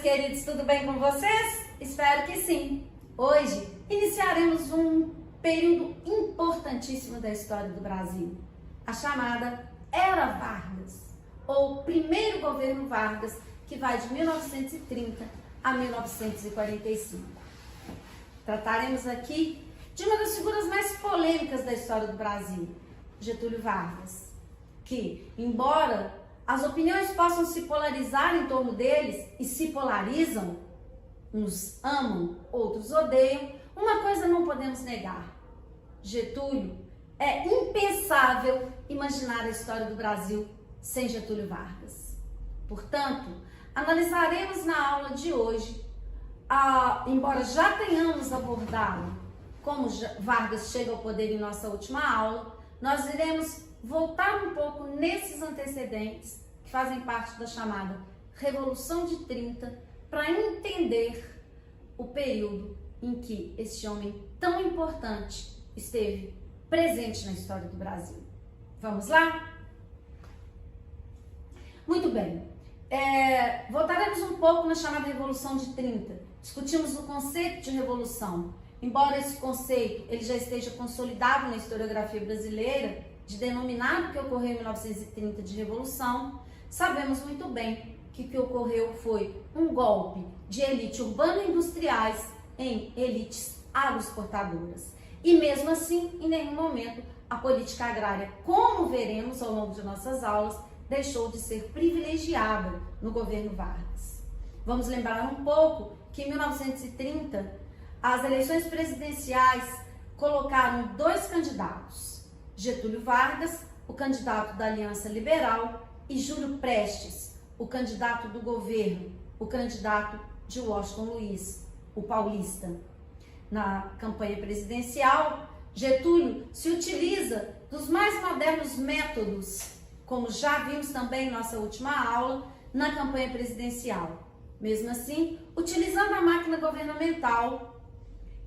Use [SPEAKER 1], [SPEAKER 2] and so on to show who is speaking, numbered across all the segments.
[SPEAKER 1] queridos, tudo bem com vocês? Espero que sim. Hoje iniciaremos um período importantíssimo da história do Brasil, a chamada Era Vargas, ou primeiro governo Vargas, que vai de 1930 a 1945. Trataremos aqui de uma das figuras mais polêmicas da história do Brasil, Getúlio Vargas, que, embora as opiniões possam se polarizar em torno deles e se polarizam, uns amam, outros odeiam, uma coisa não podemos negar: Getúlio, é impensável imaginar a história do Brasil sem Getúlio Vargas. Portanto, analisaremos na aula de hoje, embora já tenhamos abordado como Vargas chega ao poder em nossa última aula, nós iremos voltar um pouco nesses antecedentes que fazem parte da chamada Revolução de 30 para entender o período em que este homem tão importante esteve presente na história do Brasil. Vamos lá? Muito bem. Voltaremos um pouco na chamada Revolução de 30. Discutimos o conceito de revolução. Embora esse conceito ele já esteja consolidado na historiografia brasileira, de denominar o que ocorreu em 1930 de revolução, sabemos muito bem que o que ocorreu foi um golpe de elite urbano-industriais em elites agroexportadoras. E mesmo assim, em nenhum momento, a política agrária, como veremos ao longo de nossas aulas, deixou de ser privilegiada no governo Vargas. Vamos lembrar um pouco que em 1930, as eleições presidenciais colocaram dois candidatos: Getúlio Vargas, o candidato da Aliança Liberal, e Júlio Prestes, o candidato do governo, o candidato de Washington Luiz, o paulista. Na campanha presidencial, Getúlio se utiliza dos mais modernos métodos, como já vimos também em nossa última aula, na campanha presidencial. Mesmo assim, utilizando a máquina governamental,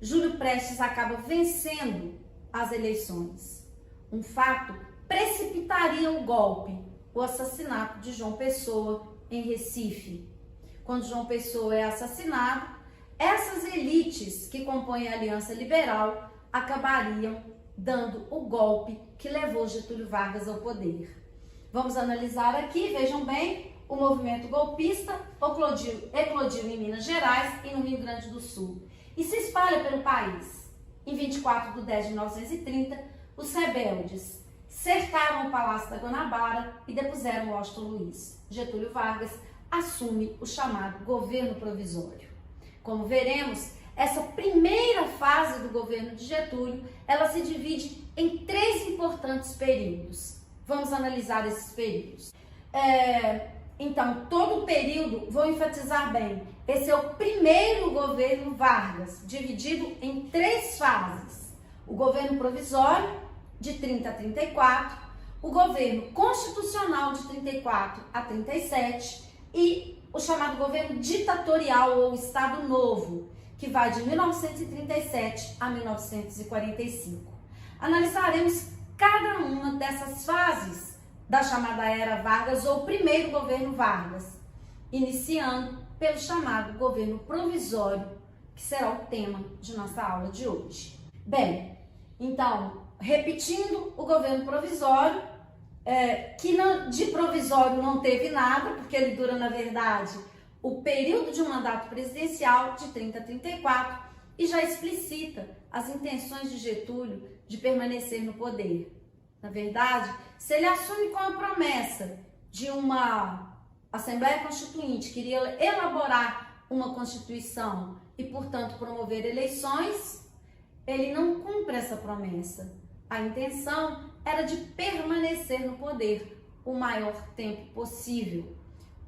[SPEAKER 1] Júlio Prestes acaba vencendo as eleições. Um fato precipitaria o golpe, o assassinato de João Pessoa em Recife. Quando João Pessoa é assassinado, essas elites que compõem a Aliança Liberal acabariam dando o golpe que levou Getúlio Vargas ao poder. Vamos analisar aqui, vejam bem, o movimento golpista eclodiu em Minas Gerais e no Rio Grande do Sul e se espalha pelo país. Em 24 de 10 de 1930, os rebeldes cercaram o Palácio da Guanabara e depuseram Washington Luiz. Getúlio Vargas assume o chamado governo provisório. Como veremos, essa primeira fase do governo de Getúlio, ela se divide em três importantes períodos. Vamos analisar esses períodos. Então, todo o período, vou enfatizar bem, esse é o primeiro governo Vargas, dividido em três fases: o governo provisório, de 30 a 34, o governo constitucional, de 34 a 37, e o chamado governo ditatorial, ou Estado Novo, que vai de 1937 a 1945. Analisaremos cada uma dessas fases da chamada Era Vargas, ou primeiro governo Vargas, iniciando pelo chamado governo provisório, que será o tema de nossa aula de hoje. Bem, então, repetindo, o governo provisório, que de provisório não teve nada, porque ele dura, na verdade, o período de um mandato presidencial de 30 a 34 e já explicita as intenções de Getúlio de permanecer no poder. Na verdade, se ele assume com a promessa de uma Assembleia Constituinte, que iria elaborar uma Constituição e, portanto, promover eleições, ele não cumpre essa promessa. A intenção era de permanecer no poder o maior tempo possível.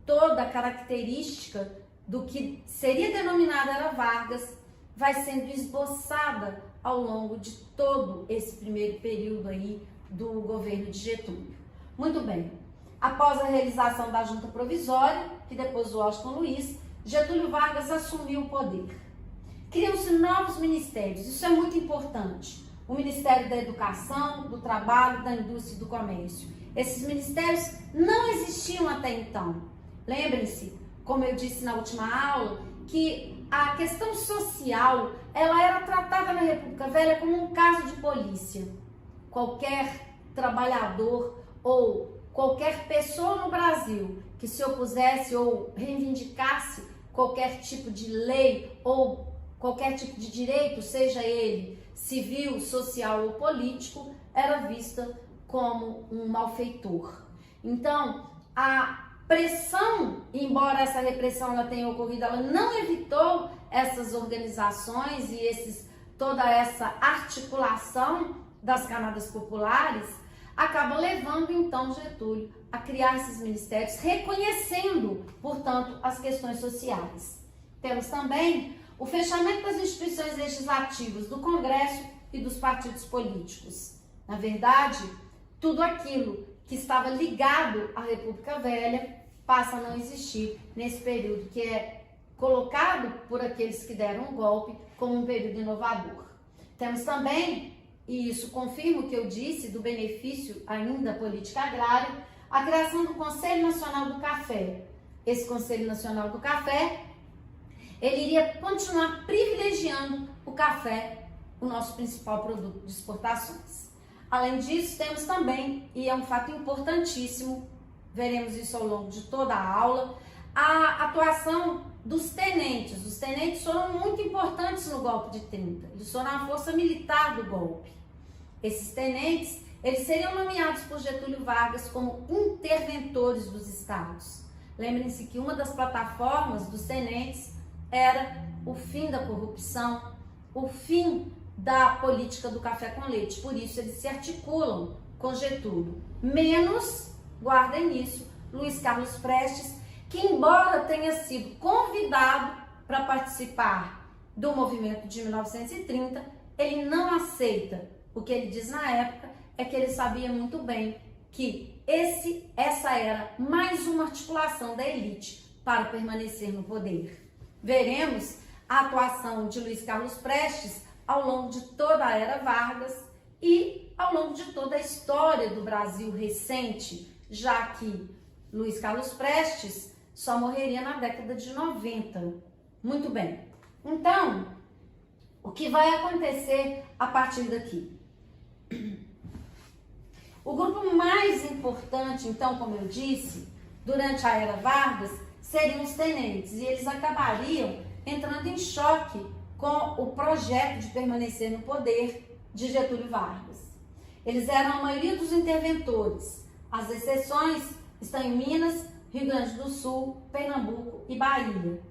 [SPEAKER 1] Toda a característica do que seria denominada Era Vargas vai sendo esboçada ao longo de todo esse primeiro período aí do governo de Getúlio. Muito bem, após a realização da junta provisória, que depois do Washington Luiz, Getúlio Vargas assumiu o poder. Criam-se novos ministérios, isso é muito importante. O Ministério da Educação, do Trabalho, da Indústria e do Comércio. Esses ministérios não existiam até então. Lembrem-se, como eu disse na última aula, que a questão social, ela era tratada na República Velha como um caso de polícia. Qualquer trabalhador ou qualquer pessoa no Brasil que se opusesse ou reivindicasse qualquer tipo de lei ou qualquer tipo de direito, seja ele civil, social ou político, era vista como um malfeitor. Então, a pressão, embora essa repressão ela tenha ocorrido, ela não evitou essas organizações e toda essa articulação das camadas populares, acaba levando então Getúlio a criar esses ministérios, reconhecendo, portanto, as questões sociais. Temos também o fechamento das instituições legislativas, do Congresso e dos partidos políticos. Na verdade, tudo aquilo que estava ligado à República Velha passa a não existir nesse período, que é colocado por aqueles que deram o golpe como um período inovador. Temos também, e isso confirma o que eu disse do benefício ainda da política agrária, a criação do Conselho Nacional do Café. Esse Conselho Nacional do Café, ele iria continuar privilegiando o café, o nosso principal produto de exportações. Além disso, temos também, e é um fato importantíssimo, veremos isso ao longo de toda a aula, a atuação dos tenentes. Os tenentes foram muito importantes no golpe de 30. Eles foram a força militar do golpe. Esses tenentes, eles seriam nomeados por Getúlio Vargas como interventores dos estados. Lembrem-se que uma das plataformas dos tenentes era o fim da corrupção, o fim da política do café com leite. Por isso, eles se articulam com Getúlio. Menos, guardem isso, Luiz Carlos Prestes, que embora tenha sido convidado para participar do movimento de 1930, ele não aceita. O que ele diz na época é que ele sabia muito bem que essa era mais uma articulação da elite para permanecer no poder. Veremos a atuação de Luiz Carlos Prestes ao longo de toda a era Vargas e ao longo de toda a história do Brasil recente, já que Luiz Carlos Prestes só morreria na década de 90. Muito bem. Então, o que vai acontecer a partir daqui? O grupo mais importante, então, como eu disse, durante a era Vargas, seriam os tenentes, e eles acabariam entrando em choque com o projeto de permanecer no poder de Getúlio Vargas. Eles eram a maioria dos interventores. As exceções estão em Minas, Rio Grande do Sul, Pernambuco e Bahia.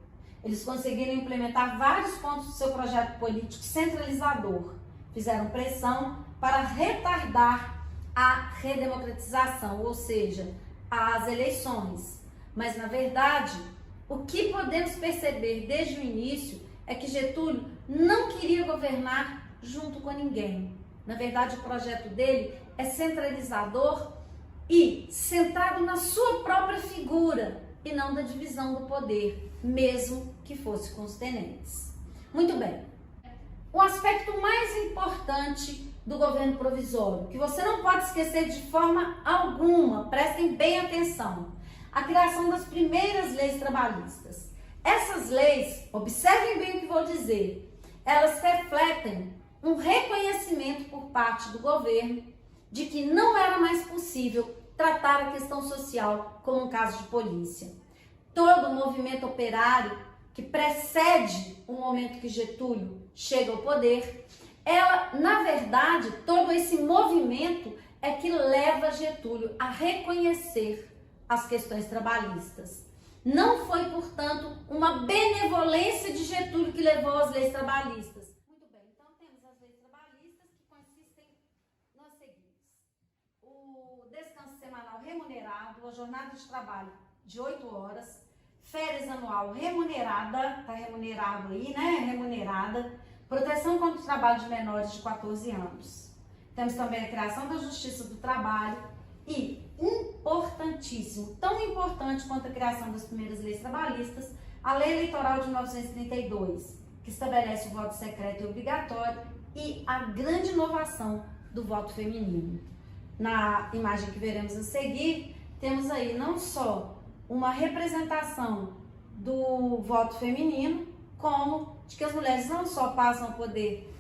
[SPEAKER 1] Eles conseguiram implementar vários pontos do seu projeto político centralizador. Fizeram pressão para retardar a redemocratização, ou seja, as eleições. Mas, na verdade, o que podemos perceber desde o início é que Getúlio não queria governar junto com ninguém. Na verdade, o projeto dele é centralizador e centrado na sua própria figura e não da divisão do poder, mesmo que fosse com os tenentes. Muito bem. O aspecto mais importante do governo provisório, que você não pode esquecer de forma alguma, prestem bem atenção, a criação das primeiras leis trabalhistas. Essas leis, observem bem o que vou dizer, elas refletem um reconhecimento por parte do governo de que não era mais possível tratar a questão social como um caso de polícia. Todo o movimento operário que precede o momento que Getúlio chega ao poder, na verdade, todo esse movimento é que leva Getúlio a reconhecer as questões trabalhistas. Não foi, portanto, uma benevolência de Getúlio que levou às leis trabalhistas. Muito bem, então temos as leis trabalhistas que consistem nas seguintes: o descanso semanal remunerado, a jornada de trabalho de 8 horas, férias anual remunerada, tá remunerado aí, né? Remunerada, proteção contra o trabalho de menores de 14 anos. Temos também a criação da Justiça do Trabalho e, importantíssimo, tão importante quanto a criação das primeiras leis trabalhistas, a Lei Eleitoral de 1932, que estabelece o voto secreto e obrigatório, e a grande inovação do voto feminino. Na imagem que veremos a seguir, temos aí não só uma representação do voto feminino, como de que as mulheres não só passam a poder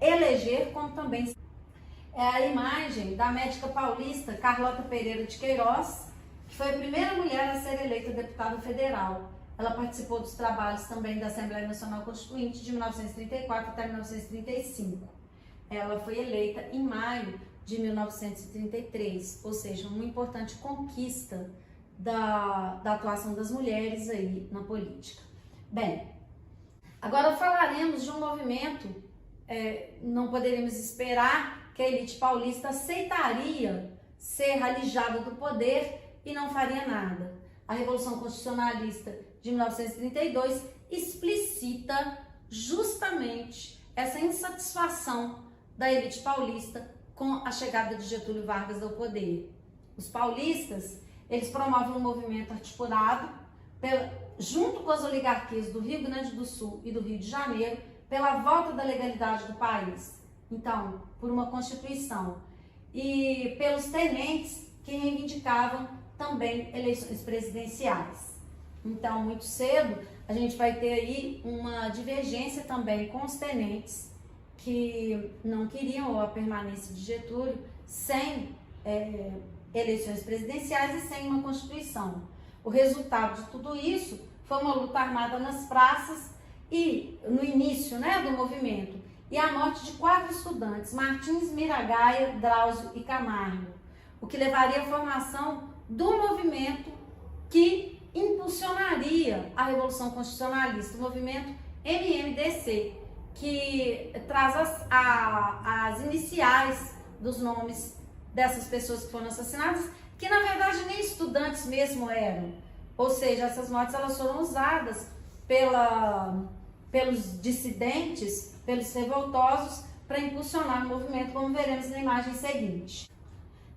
[SPEAKER 1] eleger, como também é a imagem da médica paulista Carlota Pereira de Queiroz, que foi a primeira mulher a ser eleita deputada federal. Ela participou dos trabalhos também da Assembleia Nacional Constituinte de 1934 até 1935. Ela foi eleita em maio de 1933, ou seja, uma importante conquista da atuação das mulheres aí na política. Bem, agora falaremos de um movimento, não poderíamos esperar que a elite paulista aceitaria ser alijada do poder e não faria nada. A Revolução Constitucionalista de 1932 explicita justamente essa insatisfação da elite paulista com a chegada de Getúlio Vargas ao poder. Os paulistas, eles promovem um movimento articulado junto com as oligarquias do Rio Grande do Sul e do Rio de Janeiro pela volta da legalidade do país. Então, por uma Constituição e pelos tenentes que reivindicavam também eleições presidenciais. Então, muito cedo, a gente vai ter aí uma divergência também com os tenentes que não queriam a permanência de Getúlio sem eleições presidenciais e sem uma Constituição. O resultado de tudo isso foi uma luta armada nas praças e no início do movimento, e a morte de 4 estudantes, Martins, Miragaia, Drauzio e Camargo, o que levaria à formação do movimento que impulsionaria a Revolução Constitucionalista, o movimento MMDC, que traz as iniciais dos nomes dessas pessoas que foram assassinadas, que na verdade nem estudantes mesmo eram. Ou seja, essas mortes elas foram usadas pelos dissidentes, pelos revoltosos, para impulsionar o movimento, como veremos na imagem seguinte.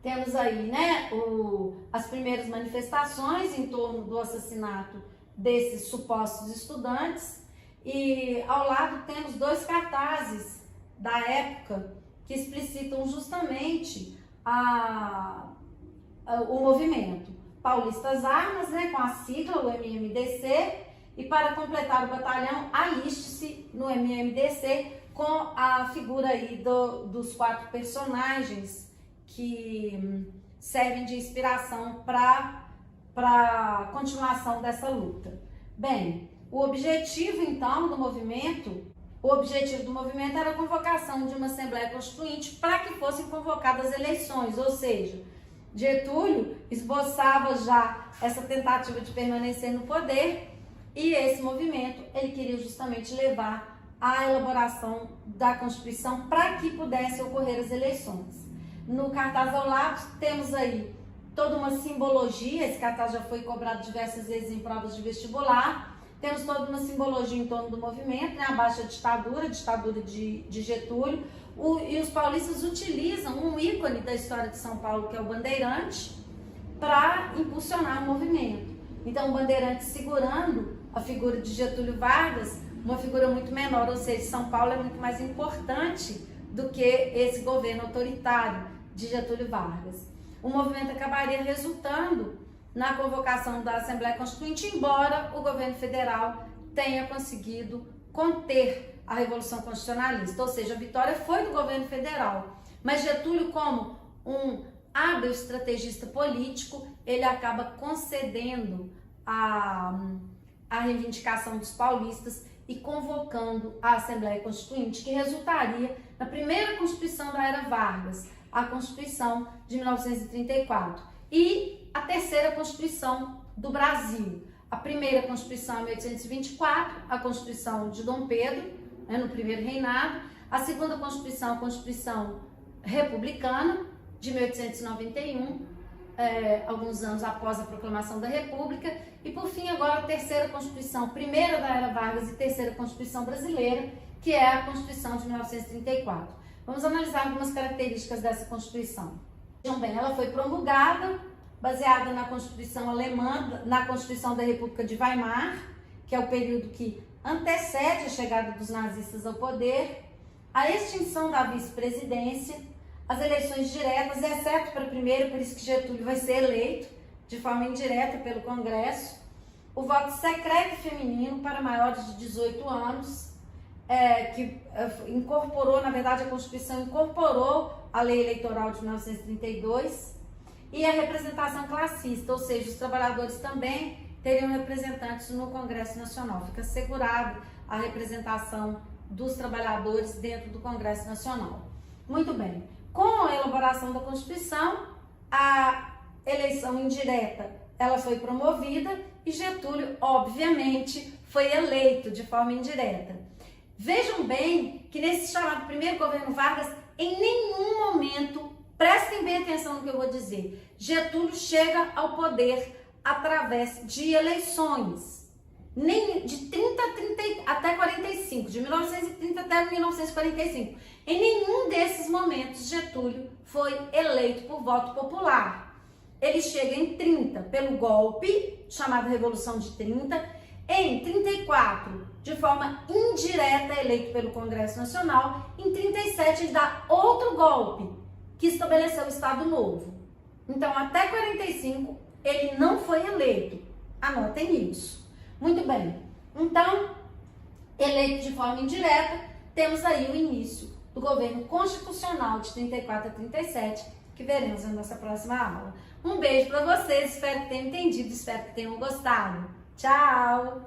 [SPEAKER 1] Temos aí as primeiras manifestações em torno do assassinato desses supostos estudantes, e ao lado temos 2 cartazes da época que explicitam justamente o movimento. Paulistas Armas, com a sigla, o MMDC, e para completar o batalhão, aliste-se no MMDC com a figura aí dos 4 personagens que servem de inspiração para a continuação dessa luta. Bem, o objetivo do movimento era a convocação de uma Assembleia Constituinte para que fossem convocadas eleições, ou seja, Getúlio esboçava já essa tentativa de permanecer no poder, e esse movimento ele queria justamente levar à elaboração da Constituição para que pudessem ocorrer as eleições. No cartaz ao lado temos aí toda uma simbologia, esse cartaz já foi cobrado diversas vezes em provas de vestibular. Temos toda uma simbologia em torno do movimento, a baixa ditadura de Getúlio, e os paulistas utilizam um ícone da história de São Paulo, que é o Bandeirante, para impulsionar o movimento. Então, o Bandeirante segurando a figura de Getúlio Vargas, uma figura muito menor, ou seja, São Paulo é muito mais importante do que esse governo autoritário de Getúlio Vargas. O movimento acabaria resultando na convocação da Assembleia Constituinte, embora o governo federal tenha conseguido conter a Revolução Constitucionalista, ou seja, a vitória foi do governo federal. Mas Getúlio, como um hábil estrategista político, ele acaba concedendo a reivindicação dos paulistas e convocando a Assembleia Constituinte, que resultaria na primeira Constituição da era Vargas, a Constituição de 1934, e a terceira Constituição do Brasil. A primeira Constituição é 1824, a Constituição de Dom Pedro, no primeiro reinado. A segunda Constituição, a Constituição Republicana, de 1891, alguns anos após a proclamação da República. E, por fim, agora a terceira Constituição, primeira da era Vargas e terceira Constituição brasileira, que é a Constituição de 1934. Vamos analisar algumas características dessa Constituição. Vejam bem, ela foi promulgada baseada na Constituição alemã, na Constituição da República de Weimar, que é o período que antecede a chegada dos nazistas ao poder, a extinção da vice-presidência, as eleições diretas, exceto para a primeira, por isso que Getúlio vai ser eleito de forma indireta pelo Congresso, o voto secreto feminino para maiores de 18 anos, que incorporou, na verdade, a Constituição incorporou a Lei Eleitoral de 1932, e a representação classista, ou seja, os trabalhadores também teriam representantes no Congresso Nacional. Fica assegurado a representação dos trabalhadores dentro do Congresso Nacional. Muito bem. Com a elaboração da Constituição, a eleição indireta ela foi promovida e Getúlio, obviamente, foi eleito de forma indireta. Vejam bem que nesse chamado primeiro governo Vargas, em nenhum momento, prestem bem atenção no que eu vou dizer, Getúlio chega ao poder através de eleições, nem de 30 até 45, de 1930 até 1945. Em nenhum desses momentos Getúlio foi eleito por voto popular. Ele chega em 30 pelo golpe, chamado Revolução de 30, em 34 de forma indireta eleito pelo Congresso Nacional, em 37 ele dá outro golpe que estabeleceu o Estado Novo. Então até 45 ele não foi eleito. Anotem isso. Muito bem. Então, eleito de forma indireta, temos aí o início do governo constitucional de 34 a 37, que veremos na nossa próxima aula. Um beijo para vocês, espero que tenham entendido, espero que tenham gostado. Tchau!